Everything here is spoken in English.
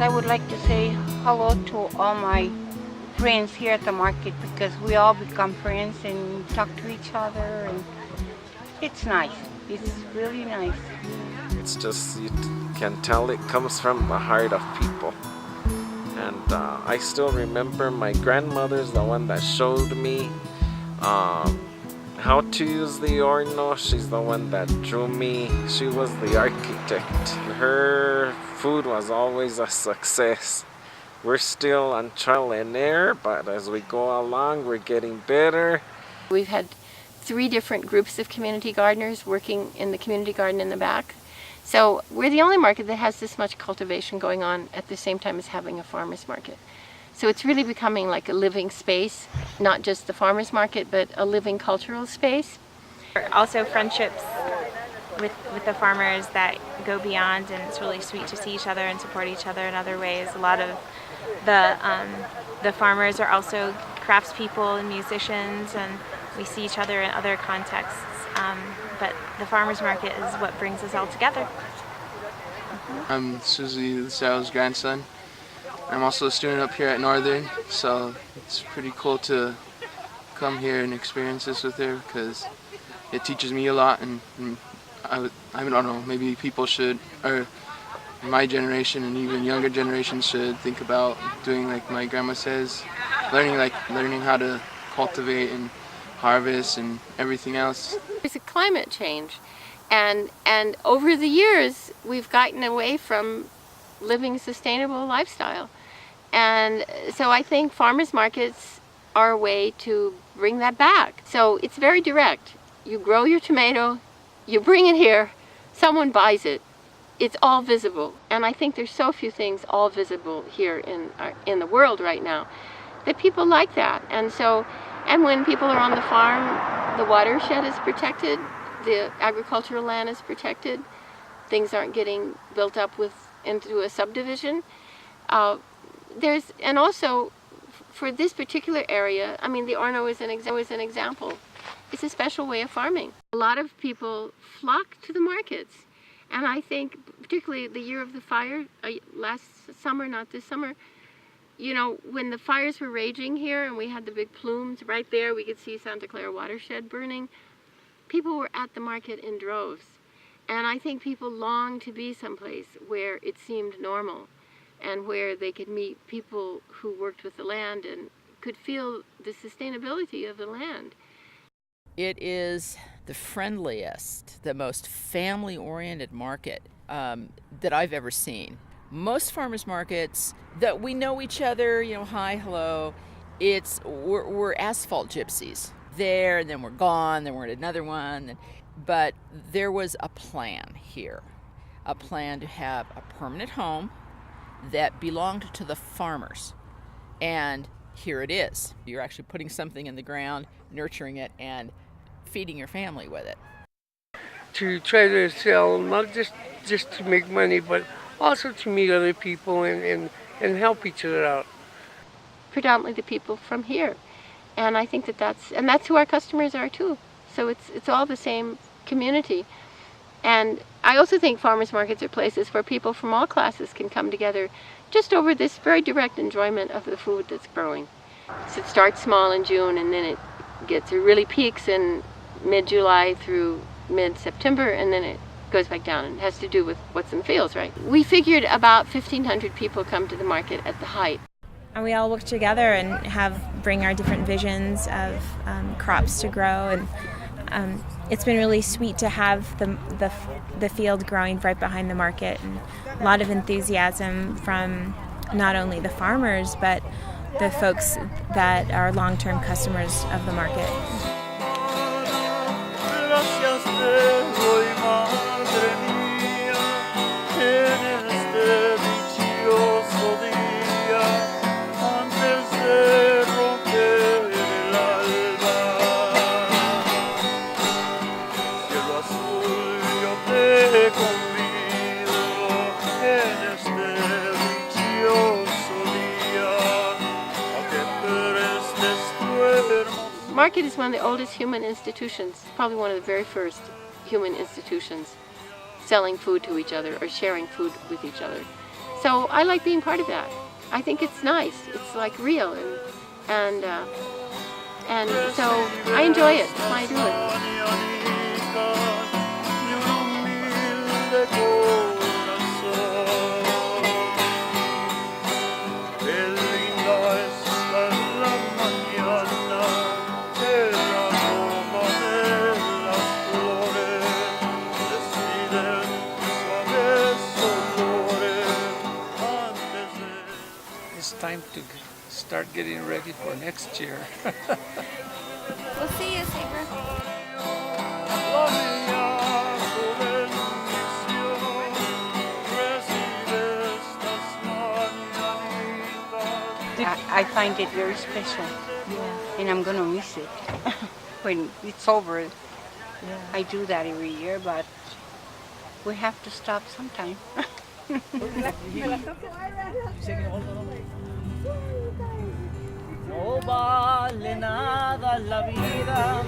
I would like to say hello to all my friends here at the market because we all become friends and talk to each other, and it's nice. It's really nice. It's just, you can tell it comes from the heart of people. And I still remember my grandmother's the one that showed me how to use the horno. She's the one that drew me. She was the architect. Her food was always a success. We're still on trial and error, but as we go along, we're getting better. We've had 3 different groups of community gardeners working in the community garden in the back. So we're the only market that has this much cultivation going on at the same time as having a farmer's market. So it's really becoming like a living space, not just the farmer's market, but a living cultural space. Also friendships with the farmers that go beyond, and it's really sweet to see each other and support each other in other ways. A lot of the farmers are also craftspeople and musicians, and we see each other in other contexts. But the farmers market is what brings us all together. I'm Susie LaSalle's grandson. I'm also a student up here at Northern, so it's pretty cool to come here and experience this with her because it teaches me a lot, and I don't know, maybe people should, or my generation and even younger generations should think about doing like my grandma says, learning how to cultivate and harvest and everything else. There's a climate change, and over the years we've gotten away from living a sustainable lifestyle, and so I think farmers markets are a way to bring that back. So it's very direct. You grow your tomato, you bring it here, someone buys it. It's all visible, and I think there's so few things all visible here in the world right now that people like that. And when people are on the farm, the watershed is protected, the agricultural land is protected, things aren't getting built up into a subdivision. And also, for this particular area, I mean, the Orno is an example. It's a special way of farming. A lot of people flock to the markets, and I think, particularly the year of the fire, last summer, not this summer, you know, when the fires were raging here and we had the big plumes right there, we could see Santa Clara watershed burning, people were at the market in droves. And I think people long to be someplace where it seemed normal and where they could meet people who worked with the land and could feel the sustainability of the land. It is the friendliest, the most family-oriented market that I've ever seen. Most farmers markets that we know each other, you know, hi, hello. We're asphalt gypsies. There, and then we're gone, then we're at another one. But there was a plan here, a plan to have a permanent home that belonged to the farmers. And here it is. You're actually putting something in the ground, nurturing it, and feeding your family with it. To try to sell, not just to make money, but also to meet other people and help each other out. Predominantly the people from here. And I think that's who our customers are too. So it's all the same community. And I also think farmers markets are places where people from all classes can come together just over this very direct enjoyment of the food that's growing. So it starts small in June, and then it really peaks in mid-July through mid-September, and then it goes back down, and it has to do with what's in the fields, right? We figured about 1,500 people come to the market at the height. And we all work together and bring our different visions of crops to grow, and it's been really sweet to have the field growing right behind the market, and a lot of enthusiasm from not only the farmers but the folks that are long-term customers of the market. Market is one of the oldest human institutions, probably one of the very first human institutions selling food to each other or sharing food with each other. So I like being part of that. I think it's nice. It's like real, and so I enjoy it. That's why I do it. It's time to start getting ready for next year. We'll see you, Saber. I find it very special. And I'm gonna miss it when it's over. I do that every year, but we have to stop sometime. No vale nada la vida